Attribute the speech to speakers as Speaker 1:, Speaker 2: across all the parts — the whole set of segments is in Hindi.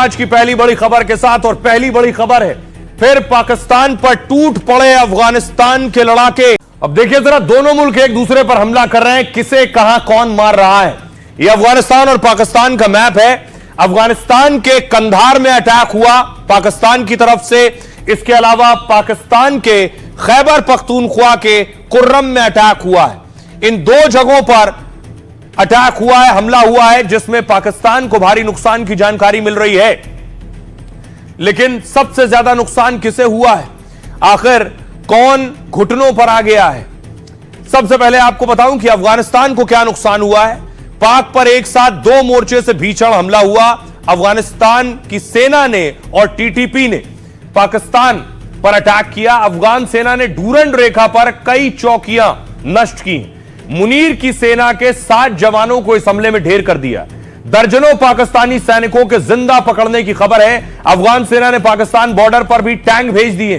Speaker 1: आज की पहली बड़ी खबर के साथ, और पहली बड़ी खबर है फिर पाकिस्तान पर टूट पड़े अफगानिस्तान के लड़ाके। अब देखिए जरा, दोनों मुल्क एक दूसरे पर हमला कर रहे हैं, किसे कहां कौन मार रहा है। यह अफगानिस्तान और पाकिस्तान का मैप है। अफगानिस्तान के कंधार में अटैक हुआ पाकिस्तान की तरफ से, इसके अलावा पाकिस्तान के खैबर पख्तूनख्वा के कुर्रम में अटैक हुआ है। इन दो जगहों पर अटैक हुआ है, हमला हुआ है, जिसमें पाकिस्तान को भारी नुकसान की जानकारी मिल रही है। लेकिन सबसे ज्यादा नुकसान किसे हुआ है, आखिर कौन घुटनों पर आ गया है? सबसे पहले आपको बताऊं कि अफगानिस्तान को क्या नुकसान हुआ है। पाक पर एक साथ दो मोर्चे से भीषण हमला हुआ। अफगानिस्तान की सेना ने और टीटीपी ने पाकिस्तान पर अटैक किया। अफगान सेना ने डूरंड रेखा पर कई चौकियां नष्ट की। मुनीर की सेना के 7 जवानों को इस हमले में ढेर कर दिया। दर्जनों पाकिस्तानी सैनिकों के जिंदा पकड़ने की खबर है। अफगान सेना ने पाकिस्तान बॉर्डर पर भी टैंक भेज दिए।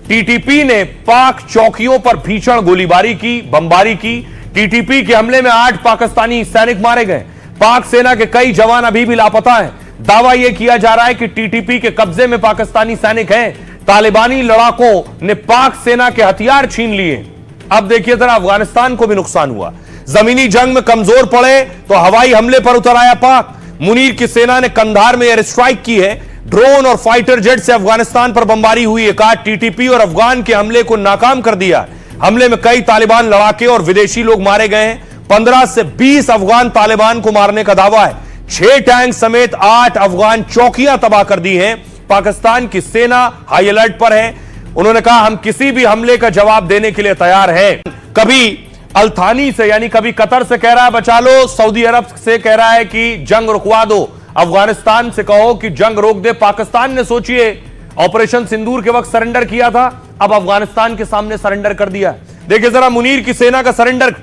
Speaker 1: टीटीपी ने पाक चौकियों पर भीषण गोलीबारी की, बमबारी की। टीटीपी के हमले में 8 पाकिस्तानी सैनिक मारे गए। पाक सेना के कई जवान अभी भी लापता हैं। दावा यह किया जा रहा है कि टीटीपी के कब्जे में पाकिस्तानी सैनिक हैं। तालिबानी लड़ाकों ने पाक सेना के हथियार छीन लिए। अब देखिए जरा, अफगानिस्तान को भी नुकसान हुआ। जमीनी जंग में कमजोर पड़े तो हवाई हमले पर उतर आया पाक। मुनीर की सेना ने कंधार में एयर स्ट्राइक की है। ड्रोन और फाइटर जेट से अफगानिस्तान पर बमबारी हुई है। कहा टीटीपी और अफगान के हमले को नाकाम कर दिया। हमले में कई तालिबान लड़ाके और विदेशी लोग मारे गए हैं। 15 से 20 अफगान तालिबान को मारने का दावा है। 6 टैंक समेत 8 अफगान चौकियां तबाह कर दी हैं। पाकिस्तान की सेना हाई अलर्ट पर है। उन्होंने कहा, हम किसी भी हमले का जवाब देने के लिए तैयार हैं। कभी अल्थानी से यानी कभी कतर से कह रहा है बचा लो, सऊदी अरब से कह रहा है कि जंग रुकवा दो, अफगानिस्तान से कहो कि जंग रोक दे। पाकिस्तान ने सोचिए ऑपरेशन सिंदूर के वक्त सरेंडर किया था, अब अफगानिस्तान के सामने सरेंडर कर दिया। देखिए जरा, मुनीर की सेना का सरेंडर,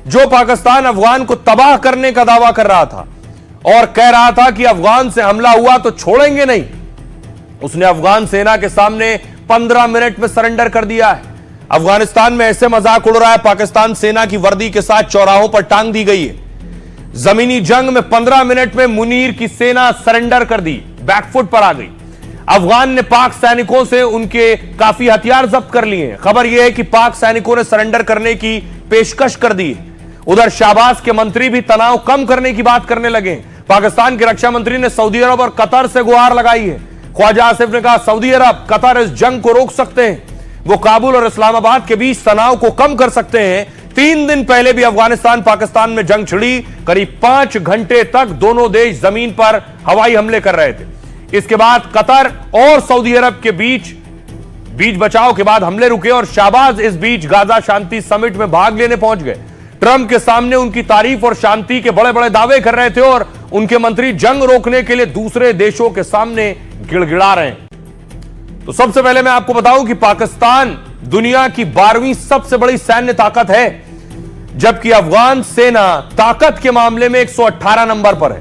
Speaker 1: जो पाकिस्तान अफगान को तबाह करने का दावा कर रहा था और कह रहा था कि अफगान से हमला हुआ तो छोड़ेंगे नहीं, उसने अफगान सेना के सामने 15 मिनट में सरेंडर कर दिया है। अफगानिस्तान में ऐसे मजाक उड़ रहा है, पाकिस्तान सेना की वर्दी के साथ चौराहों पर टांग दी गई है। जमीनी जंग में 15 मिनट में मुनीर की सेना सरेंडर कर दी, बैकफुट पर आ गई। अफगान ने पाक सैनिकों से उनके काफी हथियार जब्त कर लिए हैं। खबर यह है कि पाक सैनिकों ने सरेंडर करने की पेशकश कर दी। उधर शाहबाज के मंत्री भी तनाव कम करने की बात करने लगे। पाकिस्तान के रक्षा मंत्री ने सऊदी अरब और कतर से गुहार लगाई है। ख्वाजा आसिफ ने कहा, सऊदी अरब, कतर इस जंग को रोक सकते हैं, वो काबुल और इस्लामाबाद के बीच तनाव को कम कर सकते हैं। 3 दिन पहले भी अफगानिस्तान पाकिस्तान में जंग छिड़ी। करीब 5 घंटे तक दोनों देश जमीन पर हवाई हमले कर रहे थे। इसके बाद कतर और सऊदी अरब के बीच बचाव के बाद हमले रुके और शाहबाज इस बीच गाजा शांति समिट में भाग लेने पहुंच गए। ट्रंप के सामने उनकी तारीफ और शांति के बड़े बड़े दावे कर रहे थे और उनके मंत्री जंग रोकने के लिए दूसरे देशों के सामने गिड़गिड़ा रहे हैं। तो सबसे पहले मैं आपको बताऊं कि पाकिस्तान दुनिया की 12वीं सबसे बड़ी सैन्य ताकत है, जबकि अफगान सेना ताकत के मामले में 118 नंबर पर है।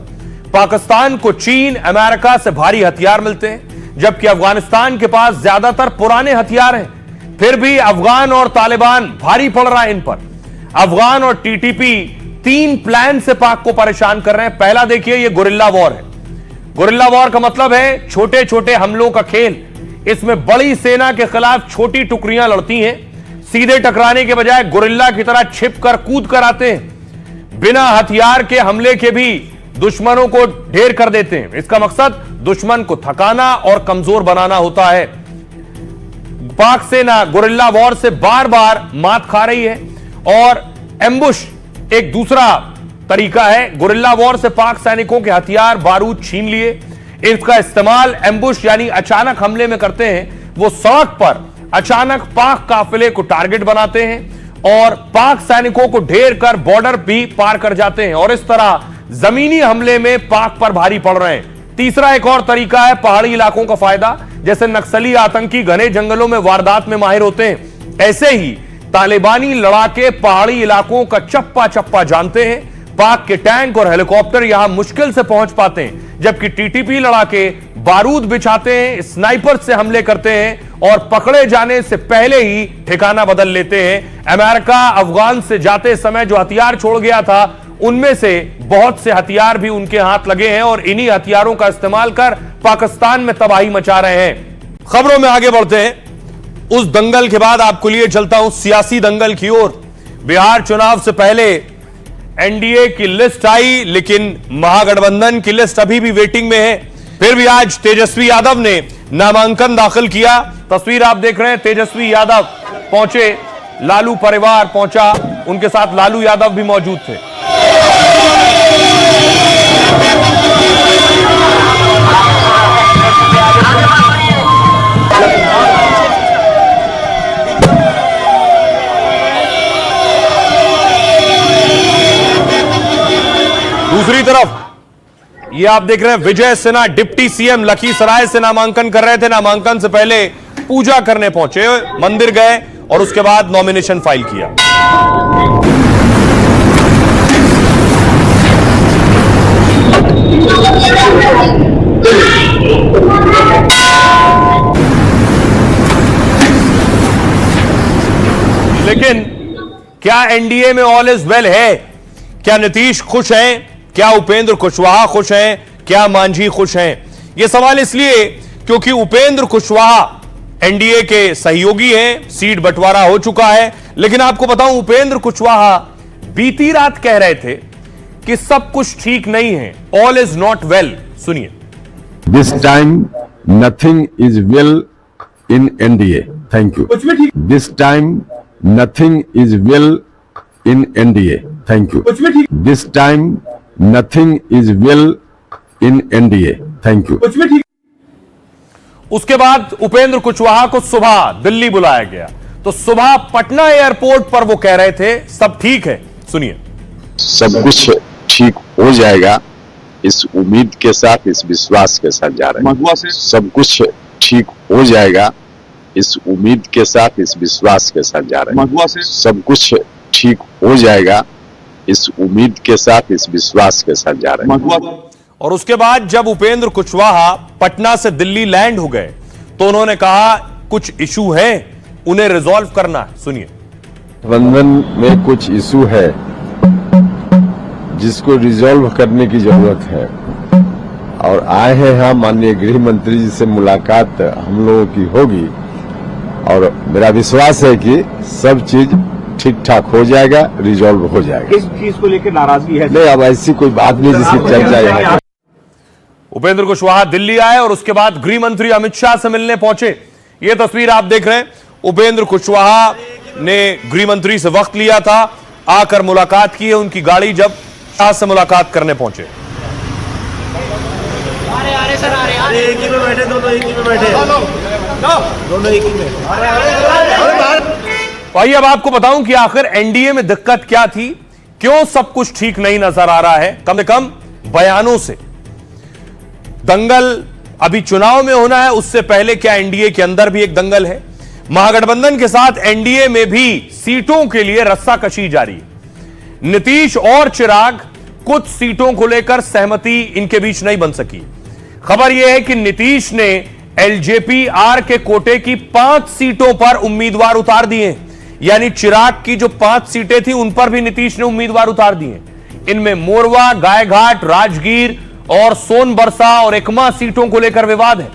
Speaker 1: पाकिस्तान को चीन, अमेरिका से भारी हथियार मिलते हैं, जबकि अफगानिस्तान के पास ज्यादातर पुराने हथियार हैं। फिर भी अफगान और तालिबान भारी पड़ रहा है इन पर। अफगान और टीटीपी 3 प्लान से पाक को परेशान कर रहे हैं। पहला देखिए, यह गुरिल्ला वॉर है। गुरिल्ला वॉर का मतलब है छोटे छोटे हमलों का खेल। इसमें बड़ी सेना के खिलाफ छोटी टुकड़ियां लड़ती हैं। सीधे टकराने के बजाय गुरिल्ला की तरह छिप कर कूद कर आते हैं। बिना हथियार के हमले के भी दुश्मनों को ढेर कर देते हैं। इसका मकसद दुश्मन को थकाना और कमजोर बनाना होता है। पाक सेना गुरिल्ला वॉर से बार बार मात खा रही है और एम्बुश एक दूसरा तरीका है। गुरिल्ला वॉर से पाक सैनिकों के हथियार बारूद छीन लिए। इसका इस्तेमाल एम्बुश यानी अचानक हमले में करते हैं। वो सड़क पर अचानक पाक काफिले को टारगेट बनाते हैं और पाक सैनिकों को ढेर कर बॉर्डर भी पार कर जाते हैं और इस तरह जमीनी हमले में पाक पर भारी पड़ रहे हैं। तीसरा एक और तरीका है पहाड़ी इलाकों का फायदा। जैसे नक्सली आतंकी घने जंगलों में वारदात में माहिर होते हैं, ऐसे ही तालिबानी लड़ाके पहाड़ी इलाकों का चप्पा चप्पा जानते हैं। पाक के टैंक और हेलीकॉप्टर यहां मुश्किल से पहुंच पाते हैं, जबकि टीटीपी लड़ाके बारूद बिछाते हैं, स्नाइपर से हमले करते हैं और पकड़े जाने से पहले ही ठिकाना बदल लेते हैं। अमेरिका अफगान से जाते समय जो हथियार छोड़ गया था उनमें से बहुत से हथियार भी उनके हाथ लगे हैं और इन्हीं हथियारों का इस्तेमाल कर पाकिस्तान में तबाही मचा रहे हैं। खबरों में आगे बढ़ते हैं। उस दंगल के बाद आपको लिए चलता हूं सियासी दंगल की ओर। बिहार चुनाव से पहले एनडीए की लिस्ट आई, लेकिन महागठबंधन की लिस्ट अभी भी वेटिंग में है। फिर भी आज तेजस्वी यादव ने नामांकन दाखिल किया। तस्वीर आप देख रहे हैं, तेजस्वी यादव पहुंचे, लालू परिवार पहुंचा, उनके साथ लालू यादव भी मौजूद थे। दूसरी तरफ ये आप देख रहे हैं विजय सिन्हा डिप्टी सीएम लखीसराय से नामांकन कर रहे थे। नामांकन से पहले पूजा करने पहुंचे, मंदिर गए और उसके बाद नॉमिनेशन फाइल किया। लेकिन क्या एनडीए में ऑल इज वेल है? क्या नीतीश खुश हैं? क्या उपेंद्र कुशवाहा खुश हैं? क्या मांझी खुश हैं? यह सवाल इसलिए क्योंकि उपेंद्र कुशवाहा एनडीए के सहयोगी हैं, सीट बंटवारा हो चुका है। लेकिन आपको बताऊं, उपेंद्र कुशवाहा बीती रात कह रहे थे कि सब कुछ ठीक नहीं है, ऑल इज नॉट वेल। सुनिए।
Speaker 2: This time nothing is well in NDA. Thank you. This time nothing is well in NDA. Thank you. This time nothing is well in NDA. Thank you.
Speaker 1: उसके बाद उपेंद्र कुशवाहा को सुबह दिल्ली बुलाया गया, तो सुबह पटना एयरपोर्ट पर वो कह रहे थे सब ठीक है। सुनिए।
Speaker 2: सब कुछ ठीक हो जाएगा, इस उम्मीद के साथ, इस विश्वास के साथ जा रहे हैं। सब कुछ ठीक हो जाएगा, इस उम्मीद के साथ, इस विश्वास के साथ जा रहे हैं। सब कुछ ठीक हो जाएगा, इस उम्मीद के साथ, इस विश्वास के साथ जा रहे हैं।
Speaker 1: और उसके बाद जब उपेंद्र कुशवाहा पटना से दिल्ली लैंड हो गए तो उन्होंने कहा कुछ इशू है, उन्हें रिजॉल्व करना है। सुनिए।
Speaker 2: गठबंधन में कुछ इशू है जिसको रिजॉल्व करने की जरूरत है और आए हैं यहाँ माननीय गृह मंत्री जी से मुलाकात हम लोगों की होगी और मेरा विश्वास है कि सब चीज ठीक ठाक हो जाएगा, रिजॉल्व हो जाएगा।
Speaker 3: इस चीज को लेकर नाराजगी है?
Speaker 2: नहीं, अब ऐसी कोई बात नहीं जिसकी चर्चा है।
Speaker 1: उपेंद्र कुशवाहा दिल्ली आए और उसके बाद गृह मंत्री अमित शाह से मिलने पहुंचे। यह तस्वीर आप देख रहे हैं। उपेंद्र कुशवाहा ने गृह मंत्री से वक्त लिया था, आकर मुलाकात की है उनकी गाड़ी जब शाह से मुलाकात करने पहुंचे।
Speaker 3: एक ही में बैठे, दोनों एक ही में बैठे, दोनों एक ही में।
Speaker 1: भाई अब आपको बताऊं कि आखिर एनडीए में दिक्कत क्या थी, क्यों सब कुछ ठीक नहीं नजर आ रहा है। कम से कम बयानों से दंगल अभी चुनाव में होना है, उससे पहले क्या एनडीए के अंदर भी एक दंगल है? महागठबंधन के साथ एनडीए में भी सीटों के लिए रस्साकशी जारी है। नीतीश और चिराग कुछ सीटों को लेकर सहमति इनके बीच नहीं बन सकी। खबर यह है कि नीतीश ने एलजेपी आर के कोटे की 5 सीटों पर उम्मीदवार उतार दिए, यानी चिराग की जो 5 सीटें थी उन पर भी नीतीश ने उम्मीदवार उतार दिए। इनमें मोरवा, गायघाट, राजगीर और सोनबरसा और एकमा सीटों को लेकर विवाद है।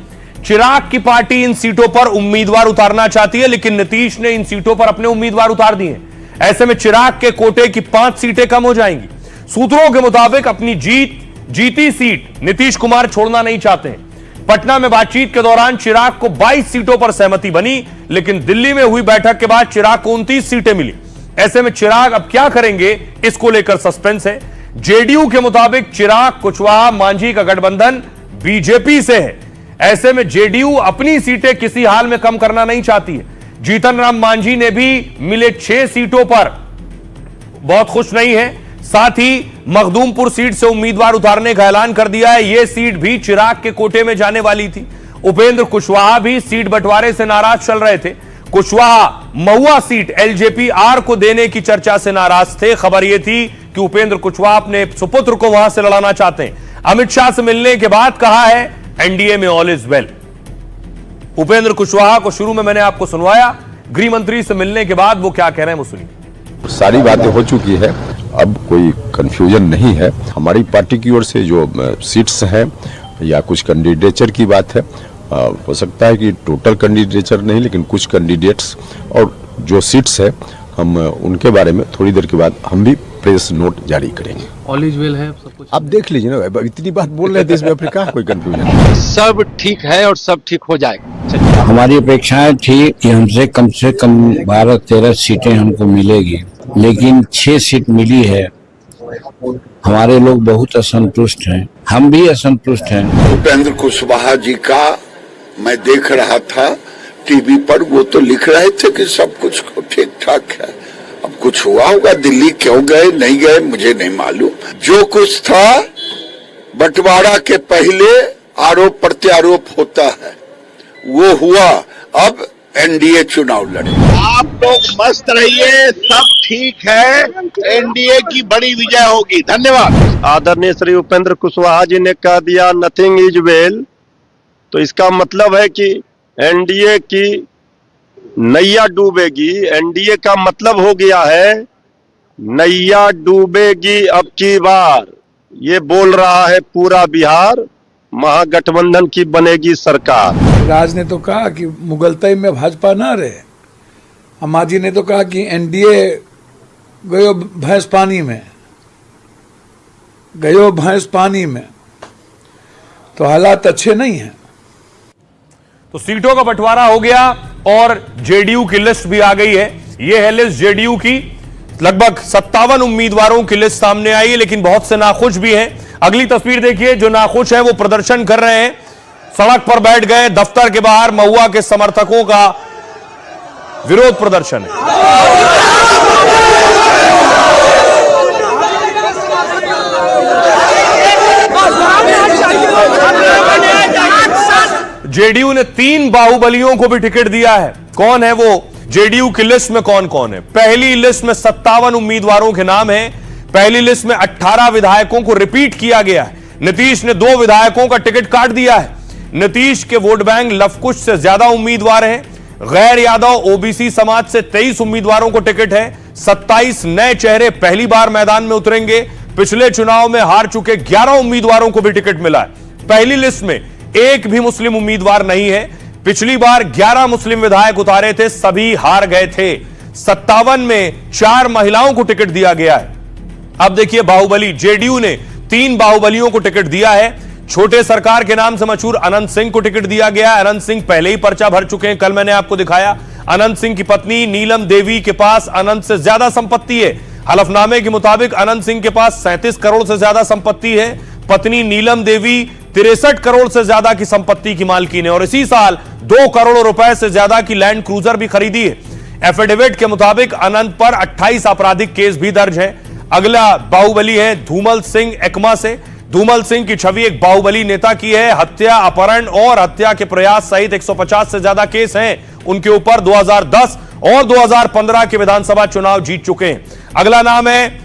Speaker 1: चिराग की पार्टी इन सीटों पर उम्मीदवार उतारना चाहती है, लेकिन नीतीश ने इन सीटों पर अपने उम्मीदवार उतार दिए। ऐसे में चिराग के कोटे की 5 सीटें कम हो जाएंगी। सूत्रों के मुताबिक अपनी जीती सीट नीतीश कुमार छोड़ना नहीं चाहते हैं। पटना में बातचीत के दौरान चिराग को 22 सीटों पर सहमति बनी, लेकिन दिल्ली में हुई बैठक के बाद चिराग को 29 सीटें मिली। ऐसे में चिराग अब क्या करेंगे, इसको लेकर सस्पेंस है। जेडीयू के मुताबिक चिराग, कुशवाहा, मांझी का गठबंधन बीजेपी से है। ऐसे में जेडीयू अपनी सीटें किसी हाल में कम करना नहीं चाहती है। जीतन राम मांझी ने भी मिले 6 सीटों पर बहुत खुश नहीं है। साथ ही मखदूमपुर सीट से उम्मीदवार उतारने का ऐलान कर दिया है। यह सीट भी चिराग के कोटे में जाने वाली थी। उपेंद्र कुशवाहा भी सीट बंटवारे से नाराज चल रहे थे। कुशवाहा महुआ सीट एलजेपी आर को देने की चर्चा से नाराज थे। खबर यह थी कि उपेंद्र कुशवाहा अपने सुपुत्र को वहां से लड़ाना चाहते हैं। अमित शाह से मिलने के बाद कहा है एनडीए में all is well. Upendra Kushwaha को शुरू में मैंने आपको सुनवाया, गृह मंत्री से मिलने के बाद वो क्या कह रहे हैं वो सुनिए।
Speaker 2: सारी बातें हो चुकी है
Speaker 4: अब कोई कंफ्यूजन नहीं है। हमारी पार्टी की ओर से जो सीट्स हैं या कुछ कैंडिडेचर की बात है, हो सकता है कि टोटल कैंडिडेचर नहीं, लेकिन कुछ कैंडिडेट्स और जो सीट्स है हम उनके बारे में थोड़ी देर के बाद हम भी प्रेस नोट जारी करेंगे।
Speaker 5: ऑल इज वेल है सब कुछ,
Speaker 4: आप देख लीजिए ना, इतनी बात बोल रहे थे इसमें अपने कहा कोई कंफ्यूजन।
Speaker 6: सब ठीक है और सब ठीक हो जाएगा।
Speaker 7: हमारी अपेक्षाएं थी कि हमसे कम 12-13 सीटें हमको मिलेगी, लेकिन 6 सीट मिली है। हमारे लोग बहुत असंतुष्ट हैं, हम भी असंतुष्ट हैं।
Speaker 8: उपेंद्र कुशवाहा जी का मैं देख रहा था टीवी पर, वो तो लिख रहे थे कि सब कुछ ठीक ठाक है। अब कुछ हुआ होगा, दिल्ली क्यों गए नहीं गए मुझे नहीं मालूम। जो कुछ था बंटवारा के पहले आरोप प्रत्यारोप होता है, वो हुआ। अब एनडीए चुनाव लड़े।
Speaker 2: आप लोग मस्त रहिए, सब ठीक है, एनडीए की बड़ी विजय होगी। धन्यवाद।
Speaker 3: आदरणीय श्री उपेंद्र कुशवाहा जी ने कह दिया नथिंग इज वेल, तो इसका मतलब है कि एनडीए की नैया डूबेगी। एनडीए का मतलब हो गया है नैया डूबेगी अब की बार। ये बोल रहा है पूरा बिहार, महागठबंधन की बनेगी सरकार।
Speaker 9: राज ने तो कहा कि मुगलतई में भाजपा ना रहे, अम्माजी ने तो कहा कि एनडीए गयो भैंस पानी में, गयो भैंस पानी में। तो हालात अच्छे नहीं हैं।
Speaker 1: तो सीटों का बंटवारा हो गया और जेडीयू की लिस्ट भी आ गई है। यह है लिस्ट जेडीयू की। लगभग 57 उम्मीदवारों की लिस्ट सामने आई है, लेकिन बहुत से नाखुश भी हैं। अगली तस्वीर देखिए, जो नाखुश है वो प्रदर्शन कर रहे हैं, सड़क पर बैठ गए। दफ्तर के बाहर महुआ के समर्थकों का विरोध प्रदर्शन है। जेडीयू ने 3 बाहुबलियों को भी टिकट दिया है। कौन है वो? जेडीयू की लिस्ट में कौन कौन है? पहली लिस्ट में 57 उम्मीदवारों के नाम हैं। पहली लिस्ट में 18 विधायकों को रिपीट किया गया है। नीतीश ने 2 विधायकों का टिकट काट दिया है। नीतीश के वोट बैंक लवकुश से ज्यादा उम्मीदवार हैं। गैर यादव ओबीसी समाज से 23 उम्मीदवारों को टिकट है। 27 नए चेहरे पहली बार मैदान में उतरेंगे। पिछले चुनाव में हार चुके 11 उम्मीदवारों को भी टिकट मिला है। पहली लिस्ट में एक भी मुस्लिम उम्मीदवार नहीं है। पिछली बार 11 मुस्लिम विधायक उतारे थे, सभी हार गए थे। 57 में 4 महिलाओं को टिकट दिया गया है। अब देखिए बाहुबली, जेडीयू ने 3 बाहुबलियों को टिकट दिया है। छोटे सरकार के नाम से मशहूर अनंत सिंह को टिकट दिया गया। अनंत सिंह पहले ही पर्चा भर चुके हैं, कल मैंने आपको दिखाया। अनंत सिंह की पत्नी नीलम देवी के पास अनंत से ज्यादा संपत्ति है। हलफनामे के मुताबिक अनंत सिंह के पास 37 करोड़ से ज्यादा संपत्ति है। पत्नी नीलम देवी 63 करोड़ से ज्यादा की संपत्ति की मालकीन है और इसी साल 2 करोड़ रुपए से ज्यादा की लैंड क्रूजर भी खरीदी है। एफिडेविट के मुताबिक अनंत पर 28 आपराधिक केस भी दर्ज है। अगला बाहुबली है धूमल सिंह एकमा से। धूमल सिंह की छवि एक बाहुबली नेता की है। हत्या, अपहरण और हत्या के प्रयास सहित 150 से ज्यादा केस हैं उनके ऊपर। 2010 और 2015 के विधानसभा चुनाव जीत चुके हैं। अगला नाम है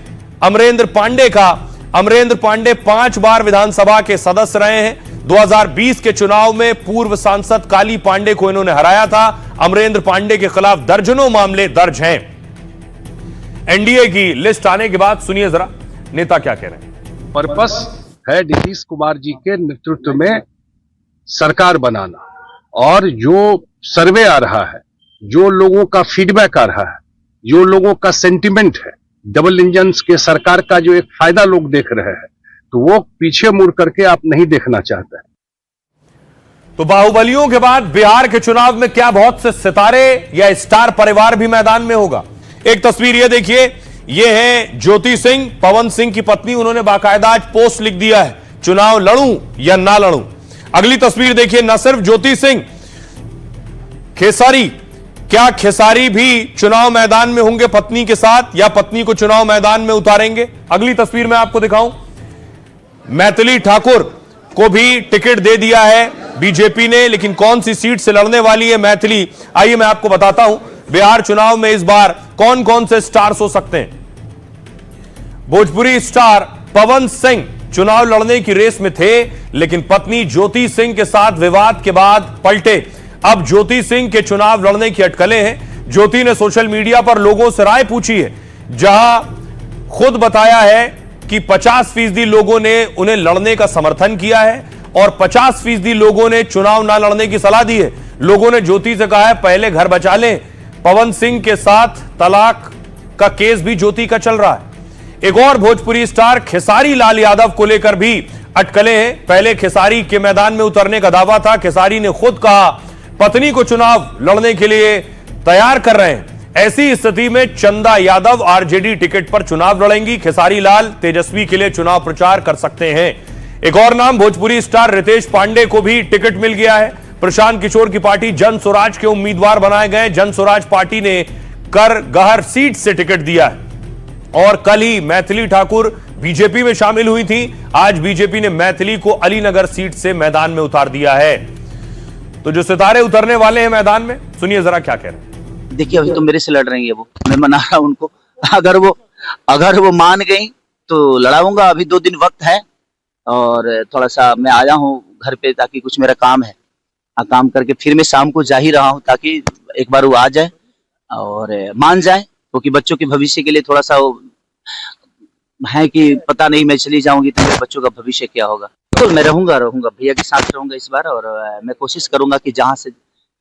Speaker 1: अमरेंद्र पांडे का। अमरेंद्र पांडे 5 बार विधानसभा के सदस्य रहे हैं। 2020 के चुनाव में पूर्व सांसद काली पांडे को इन्होंने हराया था। अमरेंद्र पांडे के खिलाफ दर्जनों मामले दर्ज हैं। एनडीए की लिस्ट आने के बाद सुनिए जरा नेता क्या कह रहे हैं।
Speaker 6: पर्पस है नीतीश कुमार जी के नेतृत्व में सरकार बनाना, और जो सर्वे आ रहा है, जो लोगों का फीडबैक आ रहा है, जो लोगों का सेंटिमेंट है, डबल इंजन के सरकार का जो एक फायदा लोग देख रहे हैं, तो वो पीछे मुड़ करके आप नहीं देखना चाहते हैं।
Speaker 1: तो बाहुबलियों के बाद बिहार के चुनाव में क्या बहुत से सितारे या स्टार परिवार भी मैदान में होगा? एक तस्वीर ये देखिए, ये है ज्योति सिंह, पवन सिंह की पत्नी। उन्होंने बाकायदा आज पोस्ट लिख दिया है, चुनाव लड़ूं या ना लड़ूं। अगली तस्वीर देखिए, न सिर्फ ज्योति सिंह, खेसारी। क्या खेसारी भी चुनाव मैदान में होंगे पत्नी के साथ, या पत्नी को चुनाव मैदान में उतारेंगे? अगली तस्वीर में आपको दिखाऊं, मैथिली ठाकुर को भी टिकट दे दिया है बीजेपी ने, लेकिन कौन सी सीट से लड़ने वाली है मैथिली, आइए मैं आपको बताता हूं। बिहार चुनाव में इस बार कौन कौन से स्टार्स हो सकते हैं। भोजपुरी स्टार पवन सिंह चुनाव लड़ने की रेस में थे, लेकिन पत्नी ज्योति सिंह के साथ विवाद के बाद पलटे। अब ज्योति सिंह के चुनाव लड़ने की अटकलें हैं। ज्योति ने सोशल मीडिया पर लोगों से राय पूछी है, जहां खुद बताया है कि 50% लोगों ने उन्हें लड़ने का समर्थन किया है और 50% लोगों ने चुनाव ना लड़ने की सलाह दी है। लोगों ने ज्योति से कहा है पहले घर बचा लें। पवन सिंह के साथ तलाक का केस भी ज्योति का चल रहा है। एक और भोजपुरी स्टार खेसारी लाल यादव को लेकर भी अटकलें हैं। पहले खेसारी के मैदान में उतरने का दावा था। खेसारी ने खुद कहा पत्नी को चुनाव लड़ने के लिए तैयार कर रहे हैं। ऐसी स्थिति में चंदा यादव आरजेडी टिकट पर चुनाव लड़ेंगी। खेसारी लाल तेजस्वी के लिए चुनाव प्रचार कर सकते हैं। एक और नाम भोजपुरी स्टार रितेश पांडे को भी टिकट मिल गया है। प्रशांत किशोर की पार्टी जन स्वराज के उम्मीदवार बनाए गए। जन स्वराज पार्टी ने कर गहर सीट से टिकट दिया है और कल ही मैथिली ठाकुर बीजेपी में शामिल हुई थी। आज बीजेपी ने मैथिली को अलीनगर सीट से मैदान में उतार दिया है। तो जो सितारे उतरने वाले हैं मैदान में, सुनिए जरा क्या कह रहे हैं।
Speaker 5: देखिए अभी तो मेरे से लड़ रही है वो, मैं मना रहा हूं उनको। अगर वो मान गई तो लड़ाऊंगा। अभी 2 दिन वक्त है और थोड़ा सा मैं आया हूं घर पे ताकि कुछ मेरा काम है, काम करके फिर मैं शाम को जा ही रहा हूं ताकि एक बार वो आ जाए और मान जाए, क्योंकि बच्चों के भविष्य के लिए थोड़ा सा वो है कि पता नहीं मैं चली जाऊंगी तो मेरे बच्चों का भविष्य क्या होगा। तो मैं रहूंगा भैया के साथ रहूंगा इस बार और मैं कोशिश करूंगा कि जहां से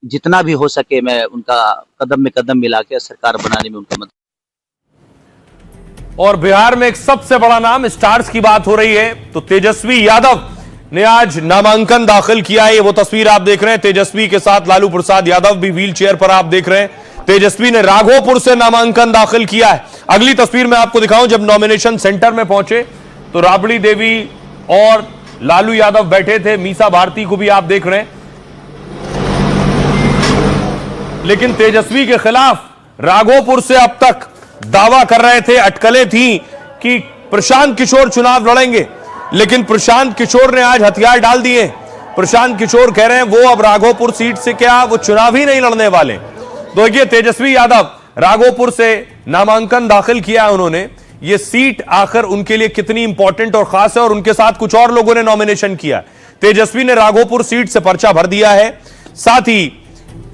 Speaker 5: जितना भी हो सके मैं उनका कदम में कदम मिला के सरकार बनाने में उनका मदद।
Speaker 1: और बिहार में एक सबसे बड़ा नाम स्टार्स की बात हो रही है तो तेजस्वी यादव ने आज नामांकन दाखिल किया है। वो तस्वीर आप देख रहे हैं, तेजस्वी के साथ लालू प्रसाद यादव भी व्हील चेयर पर आप देख रहे हैं। तेजस्वी ने राघोपुर से नामांकन दाखिल किया है। अगली तस्वीर में आपको दिखाऊं, जब नॉमिनेशन सेंटर में पहुंचे तो राबड़ी देवी और लालू यादव बैठे थे। मीसा भारती को भी आप देख रहे हैं। लेकिन तेजस्वी के खिलाफ राघोपुर से अब तक दावा कर रहे थे, अटकलें थी कि प्रशांत किशोर चुनाव लड़ेंगे, लेकिन प्रशांत किशोर ने आज हथियार डाल दिए। प्रशांत किशोर कह रहे हैं वो अब राघोपुर सीट से क्या वो चुनाव ही नहीं लड़ने वाले। तो देखिए तेजस्वी यादव राघोपुर से नामांकन दाखिल किया उन्होंने। ये सीट आखिर उनके लिए कितनी इंपॉर्टेंट और खास है और उनके साथ कुछ और लोगों ने नॉमिनेशन किया। तेजस्वी ने राघोपुर सीट से पर्चा भर दिया है। साथ ही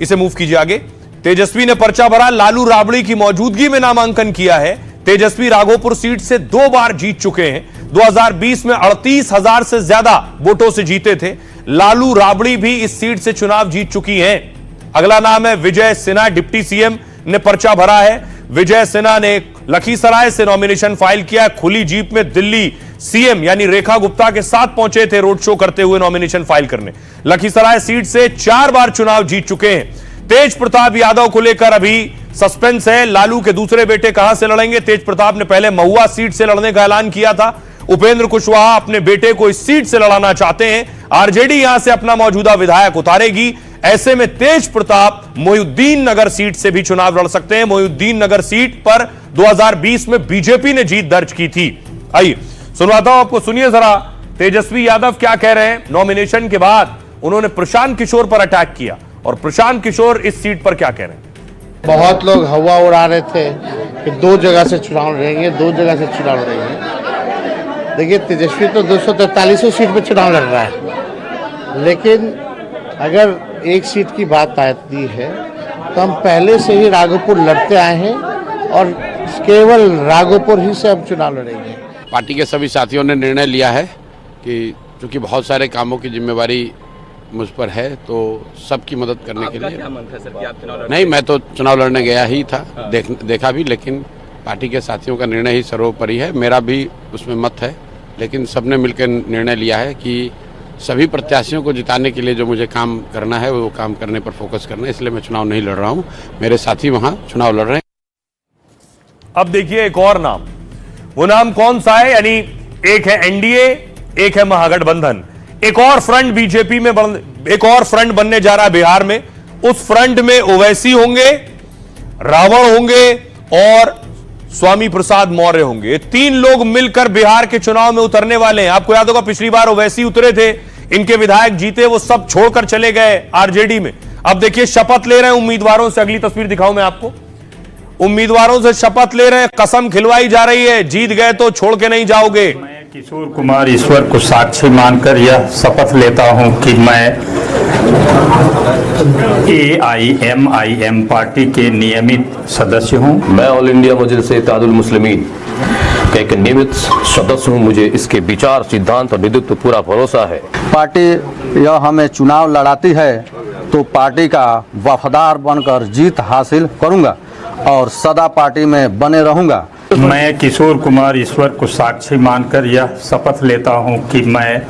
Speaker 1: इसे मूव कीजिए आगे। तेजस्वी ने पर्चा भरा, लालू राबड़ी की मौजूदगी में नामांकन किया है। तेजस्वी राघोपुर सीट से 2 बार जीत चुके हैं। 2020 में 38,000 से ज्यादा वोटों से जीते थे। लालू राबड़ी भी इस सीट से चुनाव जीत चुकी हैं। अगला नाम है विजय सिन्हा, डिप्टी सीएम ने पर्चा भरा है। विजय सिन्हा ने लखीसराय से नॉमिनेशन फाइल किया। खुली जीप में दिल्ली सीएम यानी रेखा गुप्ता के साथ पहुंचे थे रोड शो करते हुए नॉमिनेशन फाइल करने। लखीसराय सीट से 4 बार चुनाव जीत चुके हैं। तेज प्रताप यादव को लेकर अभी सस्पेंस है। लालू के दूसरे बेटे कहां से लड़ेंगे? तेज प्रताप ने पहले महुआ सीट से लड़ने का ऐलान किया था। उपेंद्र कुशवाहा अपने बेटे को इस सीट से लड़ाना चाहते हैं। आरजेडी यहां से अपना मौजूदा विधायक उतारेगी। ऐसे में तेज प्रताप मोहिउद्दीन नगर सीट से भी चुनाव लड़ सकते हैं। मोहिउद्दीन नगर सीट पर 2020 में बीजेपी ने जीत दर्ज की थी। आइए सुनवाता हूं आपको, सुनिए जरा तेजस्वी यादव क्या कह रहे हैं। नॉमिनेशन के बाद उन्होंने प्रशांत किशोर पर अटैक किया और प्रशांत किशोर इस सीट पर क्या कह रहे हैं।
Speaker 10: बहुत लोग हवा उड़ा रहे थे कि 2 जगह से चुनाव लड़ेंगे, 2 जगह से चुनाव लड़ेंगे। देखिए तेजस्वी तो 243 सीट पे चुनाव लड़ रहा है, लेकिन अगर एक सीट की बात आती है तो हम पहले से ही राघोपुर लड़ते आए हैं और केवल राघोपुर ही से हम चुनाव लड़ेंगे।
Speaker 11: पार्टी के सभी साथियों ने निर्णय लिया है कि चूंकि बहुत सारे कामों की जिम्मेवारी मुझ पर है तो सबकी मदद करने के लिए। क्या मन था सर कि आप चुनाव नहीं, मैं तो चुनाव लड़ने गया ही था, देखा भी, लेकिन पार्टी के साथियों का निर्णय ही सर्वोपरि है। मेरा भी उसमें मत है, लेकिन सबने मिलकर निर्णय लिया है कि सभी प्रत्याशियों को जिताने के लिए जो मुझे काम करना है वो काम करने पर फोकस करना है। इसलिए मैं चुनाव नहीं लड़ रहा हूँ, मेरे साथी वहाँ चुनाव लड़ रहे हैं।
Speaker 1: अब देखिए एक और नाम, वो नाम कौन सा है? यानी एक है एनडीए, एक है महागठबंधन। एक और फ्रंट बीजेपी में एक और फ्रंट बनने जा रहा है बिहार में। उस फ्रंट में ओवैसी होंगे, रावण होंगे और स्वामी प्रसाद मौर्य होंगे। 3 लोग मिलकर बिहार के चुनाव में उतरने वाले हैं। आपको याद होगा पिछली बार ओवैसी उतरे थे, इनके विधायक जीते, वो सब छोड़कर चले गए आरजेडी में। अब देखिए शपथ ले रहे हैं उम्मीदवारों से। अगली तस्वीर दिखाऊं मैं आपको। उम्मीदवारों से शपथ ले रहे हैं, कसम खिलवाई जा रही है, जीत गए तो छोड़ के नहीं जाओगे।
Speaker 12: किशोर कुमार ईश्वर को साक्षी मानकर यह शपथ लेता हूं कि मैं AIMIM पार्टी के नियमित सदस्य हूं।
Speaker 13: मैं ऑल इंडिया मजलिस इत्तेहादुल मुस्लिमीन एक नियमित सदस्य हूँ, मुझे इसके विचार, सिद्धांत और नेतृत्व पूरा भरोसा है।
Speaker 14: पार्टी यह हमें चुनाव लड़ाती है तो पार्टी का वफादार बनकर जीत हासिल करूंगा और सदा पार्टी में बने रहूंगा।
Speaker 12: मैं किशोर कुमार ईश्वर को साक्षी मानकर यह शपथ लेता हूं कि मैं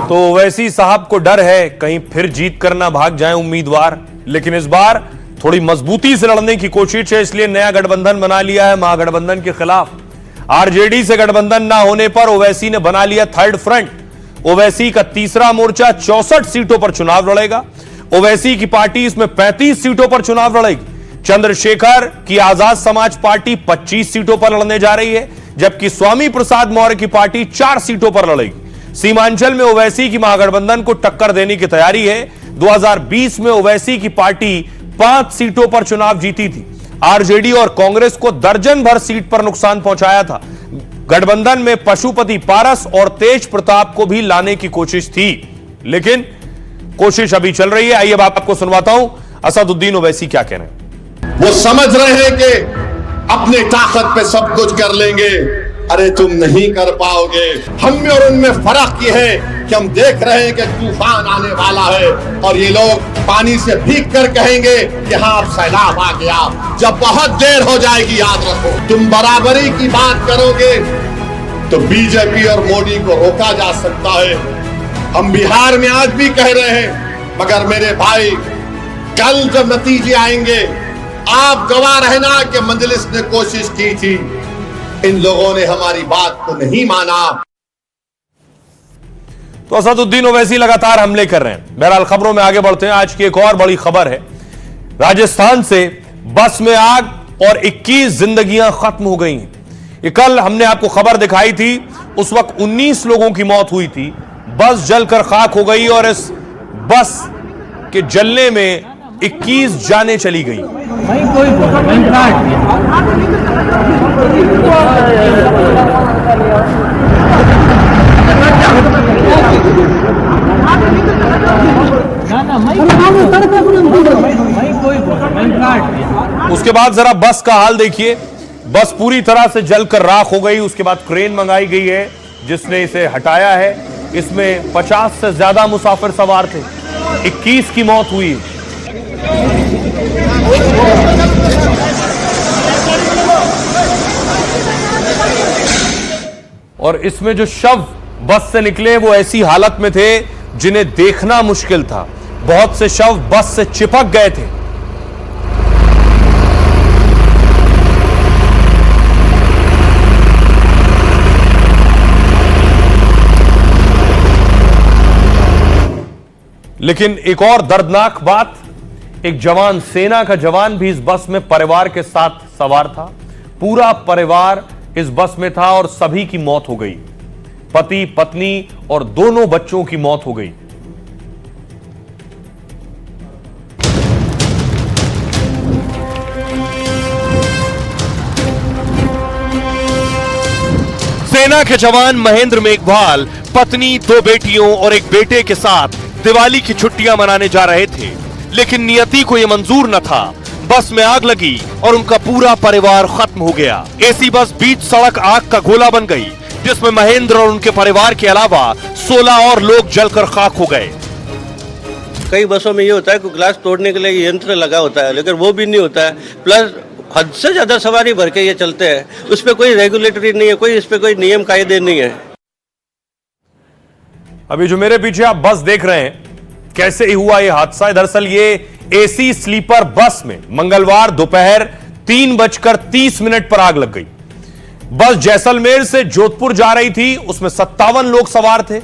Speaker 1: तो ओवैसी साहब को डर है कहीं फिर जीत कर ना भाग जाए उम्मीदवार, लेकिन इस बार थोड़ी मजबूती से लड़ने की कोशिश है, इसलिए नया गठबंधन बना लिया है महागठबंधन के खिलाफ। आरजेडी से गठबंधन ना होने पर ओवैसी ने बना लिया थर्ड फ्रंट। ओवैसी का तीसरा मोर्चा 64 सीटों पर चुनाव लड़ेगा। ओवैसी की पार्टी इसमें 35 सीटों पर चुनाव लड़ेगी। चंद्रशेखर की आजाद समाज पार्टी 25 सीटों पर लड़ने जा रही है, जबकि स्वामी प्रसाद मौर्य की पार्टी 4 सीटों पर लड़ेगी। सीमांचल में ओवैसी की महागठबंधन को टक्कर देने की तैयारी है। 2020 में ओवैसी की पार्टी 5 सीटों पर चुनाव जीती थी। आरजेडी और कांग्रेस को दर्जन भर सीट पर नुकसान पहुंचाया था। गठबंधन में पशुपति पारस और तेज प्रताप को भी लाने की कोशिश थी, लेकिन कोशिश अभी चल रही है। आइए अब आपको सुनवाता हूं असदुद्दीन ओवैसी क्या कह रहे हैं।
Speaker 15: वो समझ रहे हैं कि अपने ताकत पे सब कुछ कर लेंगे। अरे तुम नहीं कर पाओगे। हम में और उनमें फर्क ये है कि हम देख रहे हैं कि तूफान आने वाला है और ये लोग पानी से भीग कर कहेंगे कि हाँ अब सैलाब आ गया। जब बहुत देर हो जाएगी याद रखो। तुम बराबरी की बात करोगे तो बीजेपी और मोदी को रोका जा सकता है। हम बिहार में आज भी कह रहे हैं, मगर मेरे भाई कल जब नतीजे आएंगे आप गवाह रहना कि मजलिस ने कोशिश की थी, इन लोगों ने हमारी बात को नहीं माना।
Speaker 1: तो असदुद्दीन ओवैसी लगातार हमले कर रहे हैं। बहरहाल खबरों में आगे बढ़ते हैं। आज की एक और बड़ी खबर है, राजस्थान से बस में आग और 21 जिंदगियां खत्म हो गई हैं। ये कल हमने आपको खबर दिखाई थी, उस वक्त 19 लोगों की मौत हुई थी। बस जलकर खाक हो गई और इस बस के जलने में 21 जानें चली गई। उसके बाद जरा बस का हाल देखिए। बस पूरी तरह से जलकर राख हो गई। उसके बाद क्रेन मंगाई गई है जिसने इसे हटाया है। इसमें 50 से ज्यादा मुसाफिर सवार थे। 21 की मौत हुई। और इसमें जो शव बस से निकले वो ऐसी हालत में थे जिन्हें देखना मुश्किल था। बहुत से शव बस से चिपक गए थे। लेकिन एक और दर्दनाक बात, एक जवान, सेना का जवान भी इस बस में परिवार के साथ सवार था। पूरा परिवार इस बस में था और सभी की मौत हो गई। पति, पत्नी और दोनों बच्चों की मौत हो गई। सेना के जवान महेंद्र मेघवाल पत्नी, 2 बेटियों और एक बेटे के साथ दिवाली की छुट्टियां मनाने जा रहे थे, लेकिन नियति को यह मंजूर न था। बस में आग लगी और उनका पूरा परिवार खत्म हो गया। एसी बस बीच सड़क आग का गोला बन गई, जिसमें महेंद्र और उनके परिवार के अलावा 16 और लोग जलकर खाक हो गए।
Speaker 16: कई बसों में ये होता है कि ग्लास तोड़ने के लिए यंत्र लगा होता है, लेकिन वो भी नहीं होता है। प्लस हद से ज्यादा सवारी भर के ये चलते हैं, उस पर कोई रेगुलेटरी नहीं है, कोई इस पे कोई नियम कायदे नहीं है।
Speaker 1: अभी जो मेरे पीछे आप बस देख रहे हैं, कैसे ही हुआ यह हादसा। दरअसल ये एसी स्लीपर बस में मंगलवार दोपहर 3:30 पर आग लग गई। बस जैसलमेर से जोधपुर जा रही थी, उसमें 57 लोग सवार थे।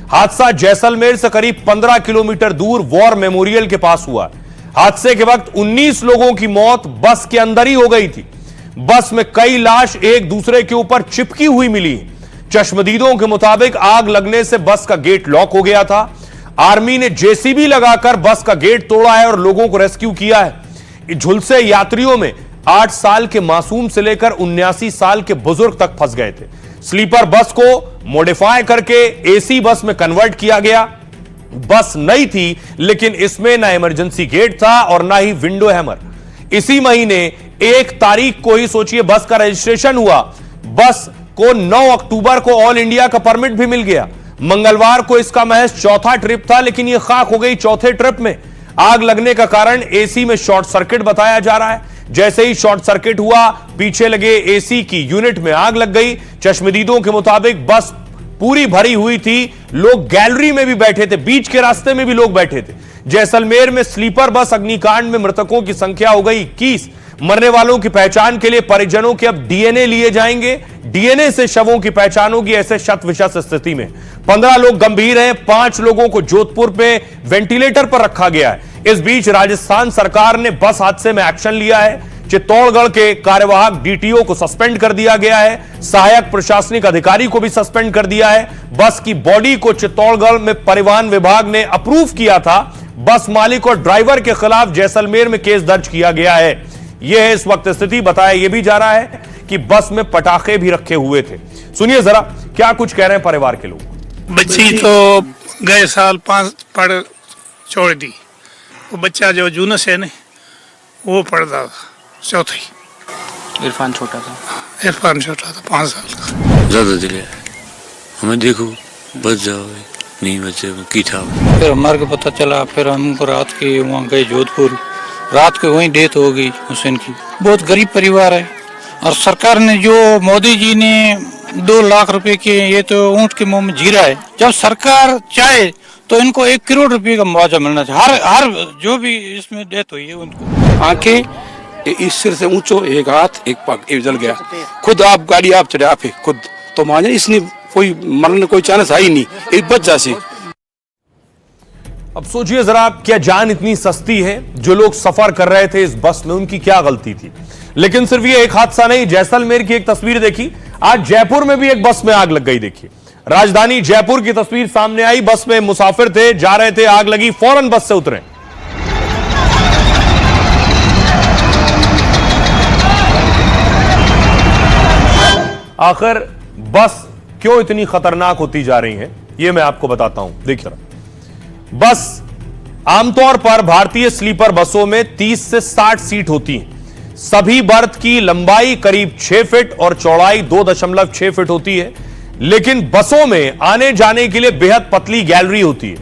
Speaker 1: हादसा जैसलमेर से करीब 15 किलोमीटर दूर वॉर मेमोरियल के पास हुआ। हादसे के वक्त 19 लोगों की मौत बस के अंदर ही हो गई थी। बस में कई लाश एक दूसरे के ऊपर चिपकी हुई मिली। चश्मदीदों के मुताबिक आग लगने से बस का गेट लॉक हो गया था। आर्मी ने जेसीबी लगाकर बस का गेट तोड़ा है और लोगों को रेस्क्यू किया है। झुलसे यात्रियों में 8 साल के मासूम से लेकर 79 साल के बुजुर्ग तक फंस गए थे। स्लीपर बस को मॉडिफाई करके एसी बस में कन्वर्ट किया गया। बस नई थी, लेकिन इसमें ना इमरजेंसी गेट था और ना ही विंडो हैमर। इसी महीने 1 तारीख को ही सोचिए बस का रजिस्ट्रेशन हुआ, बस को 9 अक्टूबर को ऑल इंडिया का परमिट भी मिल गया। मंगलवार को इसका महज चौथा ट्रिप था, लेकिन यह खाक हो गई चौथे ट्रिप में। आग लगने का कारण एसी में शॉर्ट सर्किट बताया जा रहा है। जैसे ही शॉर्ट सर्किट हुआ, पीछे लगे एसी की यूनिट में आग लग गई। चश्मदीदों के मुताबिक बस पूरी भरी हुई थी, लोग गैलरी में भी बैठे थे, बीच के रास्ते में भी लोग बैठे थे। जैसलमेर में स्लीपर बस अग्निकांड में मृतकों की संख्या हो गई 21। मरने वालों की पहचान के लिए परिजनों के अब डीएनए लिए जाएंगे। डीएनए से शवों की पहचान होगी। ऐसे शत विशत स्थिति में 15 लोग गंभीर हैं, 5 लोगों को जोधपुर में वेंटिलेटर पर रखा गया है। इस बीच राजस्थान सरकार ने बस हादसे में एक्शन लिया है। चित्तौड़गढ़ के कार्यवाहक डीटीओ को सस्पेंड कर दिया गया है। सहायक प्रशासनिक अधिकारी को भी सस्पेंड कर दिया है। बस की बॉडी को चित्तौड़गढ़ में परिवहन विभाग ने अप्रूव किया था। बस मालिक और ड्राइवर के खिलाफ जैसलमेर में केस दर्ज किया गया है। यह है इस वक्त स्थिति। बताया यह भी जा रहा है कि बस में पटाखे भी रखे हुए थे। सुनिए जरा क्या कुछ कह रहे हैं परिवार के लोग।
Speaker 17: बच्ची तो गए साल 5 पढ़ छोड़ दी। वो बच्चा जो जूनस है ना, वो पढ़ता था चौथी।
Speaker 18: इरफान छोटा था।
Speaker 17: इरफान छोटा था 5 साल का।
Speaker 18: ज्यादा दिल है हमें, देखो बच जाओ, नहीं बचे की था।
Speaker 19: फिर हमारे को पता चला, फिर हमको रात के वहाँ गए जोधपुर, रात को वहीं डेथ हो गई हुसैन की। बहुत गरीब परिवार है और सरकार ने जो मोदी जी ने 2 लाख रुपए के, ये तो ऊंट के मुंह में जीरा है। जब सरकार चाहे तो इनको 1 करोड़ रुपए का मुआवजा मिलना चाहिए। हर जो भी इसमें डेथ हुई है उनको।
Speaker 11: आंखें इस सिर से ऊंचो, एक हाथ एक पग, एक जल गया। खुद आप गाड़ी आप चढ़े आप खुद तो माने, इसने कोई मरने कोई चांस है ही नहीं, एक बच जासी।
Speaker 1: अब सोचिए जरा, क्या जान इतनी सस्ती है? जो लोग सफर कर रहे थे इस बस में, उनकी क्या गलती थी? लेकिन सिर्फ ये एक हादसा नहीं, जैसलमेर की एक तस्वीर देखी, आज जयपुर में भी एक बस में आग लग गई। देखिए, राजधानी जयपुर की तस्वीर सामने आई। बस में मुसाफिर थे, जा रहे थे, आग लगी, फौरन बस से उतरे। आखिर बस क्यों इतनी खतरनाक होती जा रही है, यह मैं आपको बताता हूं। देखिए, बस आमतौर पर भारतीय स्लीपर बसों में 30 से 60 सीट होती हैं। सभी बर्थ की लंबाई करीब 6 फीट और चौड़ाई 2.6 फीट होती है। लेकिन बसों में आने जाने के लिए बेहद पतली गैलरी होती है,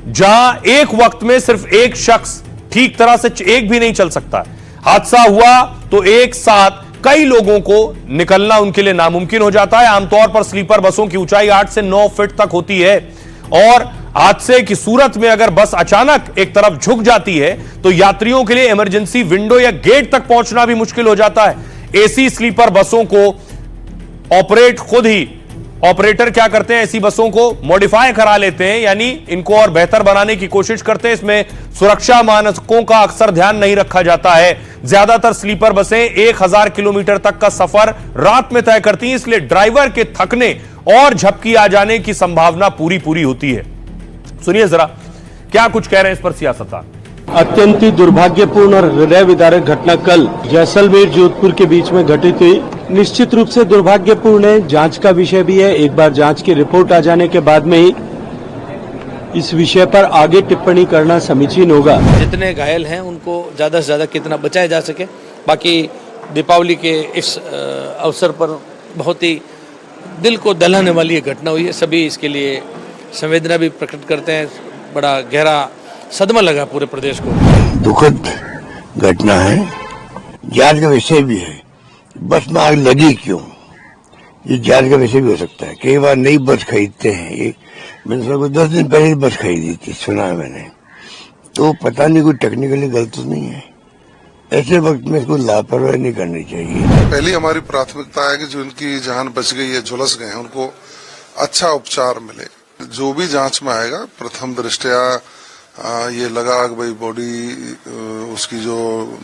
Speaker 1: जहां एक वक्त में सिर्फ एक शख्स ठीक तरह से एक भी नहीं चल सकता। हादसा हुआ तो एक साथ कई लोगों को निकलना उनके लिए नामुमकिन हो जाता है। आमतौर पर स्लीपर बसों की ऊंचाई 8 से 9 फीट तक होती है और हादसे की सूरत में अगर बस अचानक एक तरफ झुक जाती है तो यात्रियों के लिए इमरजेंसी विंडो या गेट तक पहुंचना भी मुश्किल हो जाता है। एसी स्लीपर बसों को ऑपरेटर क्या करते हैं, ऐसी बसों को मॉडिफाई करा लेते हैं, यानी इनको और बेहतर बनाने की कोशिश करते हैं। इसमें सुरक्षा मानकों का अक्सर ध्यान नहीं रखा जाता है। ज्यादातर स्लीपर बसें 1000 किलोमीटर तक का सफर रात में तय करती हैं, इसलिए ड्राइवर के थकने और झपकी आ जाने की संभावना पूरी होती है। सुनिए जरा क्या कुछ कह रहे हैं इस पर सियासतदान।
Speaker 20: अत्यंत ही दुर्भाग्यपूर्ण और हृदय विदारक घटना कल जैसलमेर जोधपुर के बीच में घटित हुई। निश्चित रूप से दुर्भाग्यपूर्ण है, जांच का विषय भी है। एक बार जांच की रिपोर्ट आ जाने के बाद में ही इस विषय पर आगे टिप्पणी करना समीचीन होगा।
Speaker 21: जितने घायल हैं उनको ज्यादा से ज्यादा कितना बचाया जा सके। बाकी दीपावली के इस अवसर पर बहुत ही दिल को दहलाने वाली ये घटना हुई है। सभी इसके लिए संवेदना भी प्रकट करते हैं। बड़ा गहरा सदमा लगा पूरे प्रदेश को।
Speaker 22: दुखद घटना है, जांच का विषय भी है। बस में आग लगी क्यों, ये जांच का विषय भी हो सकता है। कई बार नई बस खरीदते हैं, ये मैंने 10 दिन पहले बस खरीदी थी, सुना है मैंने, तो पता नहीं कोई टेक्निकली गलत तो नहीं है। ऐसे वक्त में इसको लापरवाही नहीं करनी चाहिए।
Speaker 23: पहली हमारी प्राथमिकता है कि जो इनकी जान बच गई है, झुलस गए हैं, उनको अच्छा उपचार मिले। जो भी जांच में आएगा, प्रथम दृष्टया ये लगा कि भाई बॉडी उसकी जो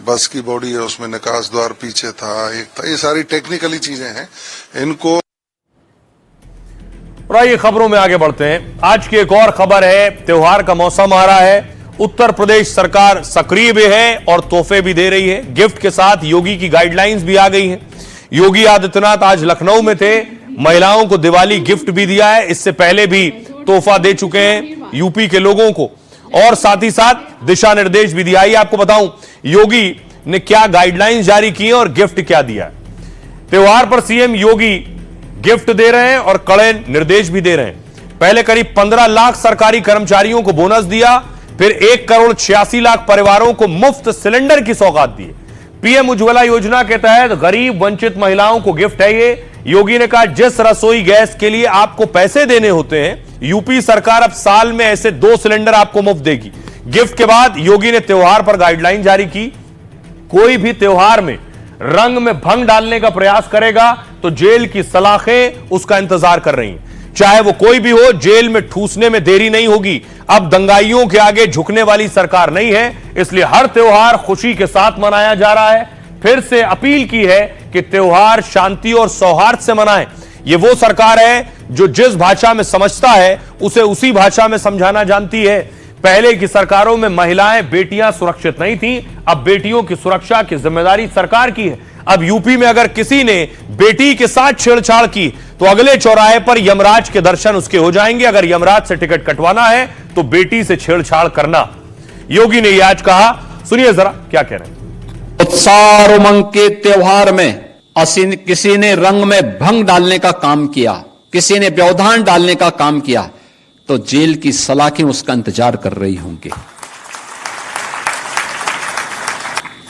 Speaker 23: बस की बॉडी है उसमें निकास द्वार पीछे था, एक था, ये सारी टेक्निकली चीजें हैं। इनको
Speaker 1: आइए खबरों में आगे बढ़ते हैं। आज की एक और खबर है, त्योहार का मौसम आ रहा है। उत्तर प्रदेश सरकार सक्रिय भी है और तोहफे भी दे रही है। गिफ्ट के साथ योगी की गाइडलाइंस भी आ गई हैं। योगी आदित्यनाथ आज लखनऊ में थे, महिलाओं को दिवाली गिफ्ट भी दिया है। इससे पहले भी तोहफा दे चुके हैं यूपी के लोगों को और साथ ही साथ दिशा निर्देश भी दिया। आइए आपको बताऊं योगी ने क्या गाइडलाइंस जारी की और गिफ्ट क्या दिया। त्योहार पर सीएम योगी गिफ्ट दे रहे हैं और कड़े निर्देश भी दे रहे हैं। पहले करीब 15 लाख सरकारी कर्मचारियों को बोनस दिया, फिर 1,86,00,000 परिवारों को मुफ्त सिलेंडर की सौगात दी। पीएम उज्ज्वला योजना के तहत गरीब वंचित महिलाओं को गिफ्ट है ये। योगी ने कहा जिस रसोई गैस के लिए आपको पैसे देने होते हैं, यूपी सरकार अब साल में ऐसे 2 सिलेंडर आपको मुफ्त देगी। गिफ्ट के बाद योगी ने त्योहार पर गाइडलाइन जारी की। कोई भी त्योहार में रंग में भंग डालने का प्रयास करेगा तो जेल की सलाखें उसका इंतजार कर रही हैं। चाहे वो कोई भी हो, जेल में ठूसने में देरी नहीं होगी। अब दंगाइयों के आगे झुकने वाली सरकार नहीं है, इसलिए हर त्योहार खुशी के साथ मनाया जा रहा है। फिर से अपील की है कि त्योहार शांति और सौहार्द से मनाएं। ये वो सरकार है जो जिस भाषा में समझता है उसे उसी भाषा में समझाना जानती है। पहले की सरकारों में महिलाएं, बेटियां सुरक्षित नहीं थीं, अब बेटियों की सुरक्षा की जिम्मेदारी सरकार की है। अब यूपी में अगर किसी ने बेटी के साथ छेड़छाड़ की तो अगले चौराहे पर यमराज के दर्शन उसके हो जाएंगे। अगर यमराज से टिकट कटवाना है तो बेटी से छेड़छाड़ करना। योगी ने यह आज कहा, सुनिए जरा क्या कह रहे हैं।
Speaker 4: उत्साह और उमंग के त्योहार में किसी ने रंग में भंग डालने का काम किया, किसी ने व्यवधान डालने का काम किया तो जेल की सलाखें उसका इंतजार कर रही होंगी।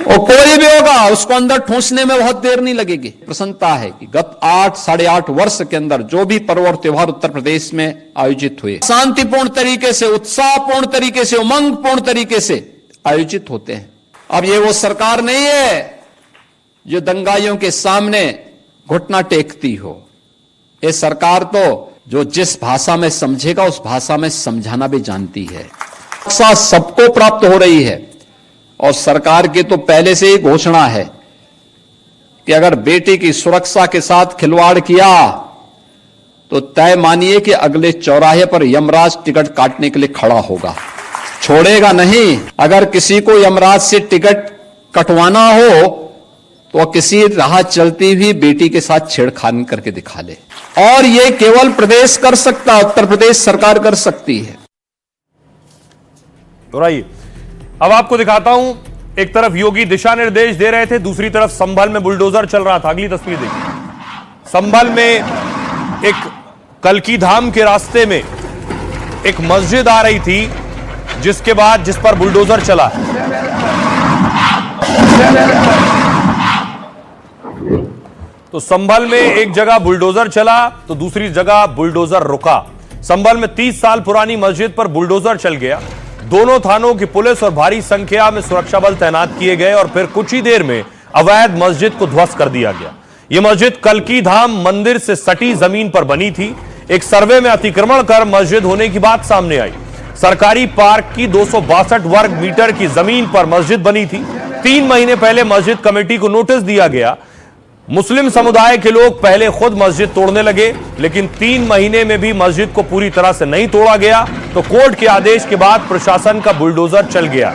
Speaker 4: और कोई भी होगा उसको अंदर ठूंसने में बहुत देर नहीं लगेगी। प्रसन्नता है कि गत 8-8.5 वर्ष के अंदर जो भी पर्व और त्योहार उत्तर प्रदेश में आयोजित हुए, शांतिपूर्ण तरीके से, उत्साहपूर्ण तरीके से, उमंगपूर्ण तरीके से आयोजित होते हैं। अब ये वो सरकार नहीं है जो दंगाइयों के सामने घुटना टेकती हो। ये सरकार तो जो जिस भाषा में समझेगा उस भाषा में समझाना भी जानती है। शिक्षा सबको प्राप्त हो रही है और सरकार की तो पहले से ही घोषणा है कि अगर बेटी की सुरक्षा के साथ खिलवाड़ किया तो तय मानिए कि अगले चौराहे पर यमराज टिकट काटने के लिए खड़ा होगा, छोड़ेगा नहीं। अगर किसी को यमराज से टिकट कटवाना हो तो किसी राह चलती हुई बेटी के साथ छेड़खानी करके दिखा ले, और ये केवल प्रदेश कर सकता, उत्तर प्रदेश सरकार कर सकती है।
Speaker 1: और आइए अब आपको दिखाता हूं, एक तरफ योगी दिशा निर्देश दे रहे थे, दूसरी तरफ संभल में बुलडोजर चल रहा था। अगली तस्वीर देखिए। संभल में एक कल्की धाम के रास्ते में एक मस्जिद आ रही थी जिस पर बुलडोजर चला। तो संभल में एक जगह बुलडोजर चला तो दूसरी जगह बुलडोजर रुका। संभल में 30 साल पुरानी मस्जिद पर बुलडोजर चल गया। दोनों थानों की पुलिस और भारी संख्या में सुरक्षा बल तैनात किए गए और फिर कुछ ही देर में अवैध मस्जिद को ध्वस्त कर दिया गया। यह मस्जिद कल्की धाम मंदिर से सटी जमीन पर बनी थी। एक सर्वे में अतिक्रमण कर मस्जिद होने की बात सामने आई। सरकारी पार्क की 262 वर्ग मीटर की जमीन पर मस्जिद बनी थी। 3 महीने पहले मस्जिद कमेटी को नोटिस दिया गया। मुस्लिम समुदाय के लोग पहले खुद मस्जिद तोड़ने लगे, लेकिन 3 महीने में भी मस्जिद को पूरी तरह से नहीं तोड़ा गया तो कोर्ट के आदेश के बाद प्रशासन का बुलडोजर चल गया।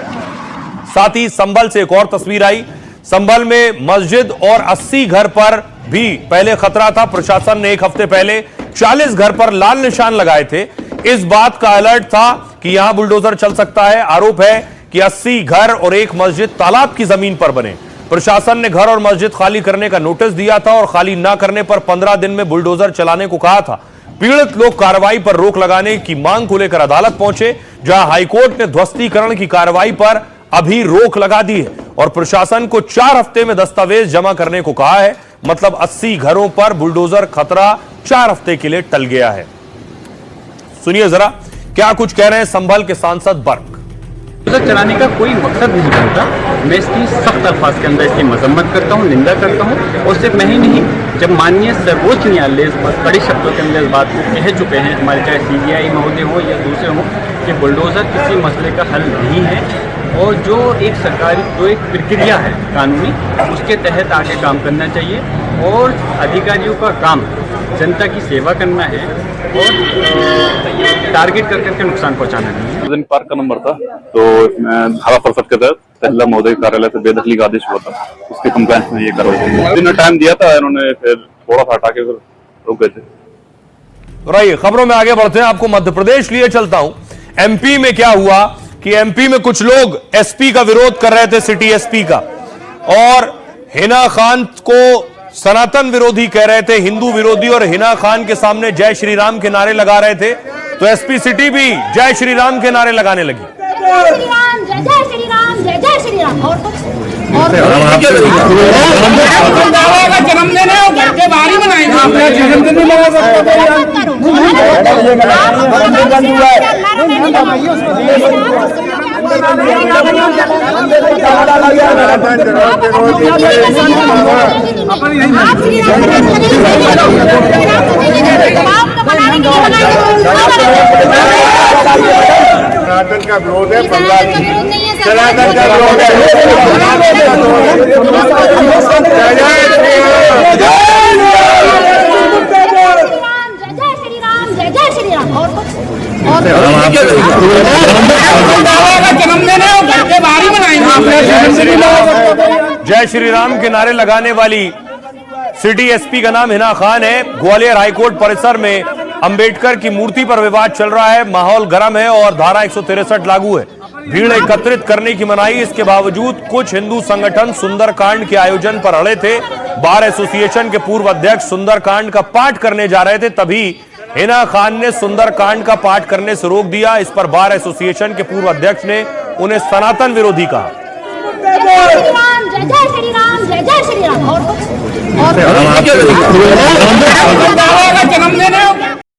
Speaker 1: साथ ही संभल से एक और तस्वीर आई। संभल में मस्जिद और 80 घर पर भी पहले खतरा था। प्रशासन ने 1 हफ्ते पहले 40 घर पर लाल निशान लगाए थे। इस बात का अलर्ट था कि यहां बुलडोजर चल सकता है। आरोप है कि 80 घर और एक मस्जिद तालाब की जमीन पर बने। प्रशासन ने घर और मस्जिद खाली करने का नोटिस दिया था और खाली न करने पर 15 दिन में बुलडोजर चलाने को कहा था। पीड़ित लोग कार्रवाई पर रोक लगाने की मांग को लेकर अदालत पहुंचे, जहां हाईकोर्ट ने ध्वस्तीकरण की कार्रवाई पर अभी रोक लगा दी है और प्रशासन को 4 हफ्ते में दस्तावेज जमा करने को कहा है। मतलब 80 घरों पर बुलडोजर खतरा 4 हफ्ते के लिए टल गया है। सुनिए जरा क्या कुछ कह रहे हैं संभल के सांसद बर्क।
Speaker 7: चलाने का कोई मकसद नहीं बनता। मैं इसकी सख्त अल्फाज के अंदर इसकी मजम्मत करता हूँ, निंदा करता हूँ। और सिर्फ मैं ही नहीं, जब माननीय सर्वोच्च न्यायालय इस कड़े शब्दों के अंदर इस बात को कह चुके हैं, हमारे चाहे CBI महोदय हो या दूसरे हो, कि बुलडोजर किसी मसले का हल नहीं है और जो एक सरकारी जो एक प्रक्रिया है कानूनी, उसके तहत आगे काम करना चाहिए और अधिकारियों का काम जनता की सेवा करना है और टारगेट कर करके नुकसान पहुंचाना नहीं है।
Speaker 8: पार्क का नंबर था तो इसमें धारा 67 के तहत तहसीलदार महोदय कार्यालय से बेदखली का आदेश हुआ था, उसके कंप्लेंट में ये कार्रवाई। दिन टाइम दिया था, इन्होंने फिर थोड़ा सा हटा के फिर रुक गए थे।
Speaker 1: रहिए खबरों में आगे बढ़ते हैं। आपको मध्य प्रदेश लिए चलता हूं। MP में क्या हुआ कि MP में कुछ लोग SP का विरोध कर रहे थे, सिटी SP का, और हिना खान को सनातन विरोधी कह रहे थे, हिंदू विरोधी और हिना खान के सामने जय श्री राम के नारे लगा रहे थे, तो एसपी सिटी भी जय श्री राम के नारे लगाने लगी।
Speaker 2: जय श्री राम, जय श्री राम, जय श्री राम। और कुछ
Speaker 3: जन्मदिन है, घर के बाहर ही मनाएंगे।
Speaker 2: सनातन का विरोध है, सनातन का विरोध है। जय श्री राम। और कुछ
Speaker 3: जन्मदिन है, घर के बाहर ही मनाएंगे।
Speaker 1: जय श्री राम के नारे लगाने वाली सिटी एसपी का नाम हिना खान है। ग्वालियर हाईकोर्ट परिसर में अंबेडकर की मूर्ति पर विवाद चल रहा है, माहौल गर्म है और धारा 163 लागू है। भीड़ एकत्रित करने की मनाही, इसके बावजूद कुछ हिंदू संगठन सुंदरकांड के आयोजन पर अड़े थे। बार एसोसिएशन के पूर्व अध्यक्ष सुंदरकांड का पाठ करने जा रहे थे, तभी हिना खान ने सुंदरकांड का पाठ करने से रोक दिया। इस पर बार एसोसिएशन के पूर्व अध्यक्ष ने उन्हें सनातन विरोधी कहा।
Speaker 2: जय श्री राम, जय श्री राम, जय श्री राम। और कुछ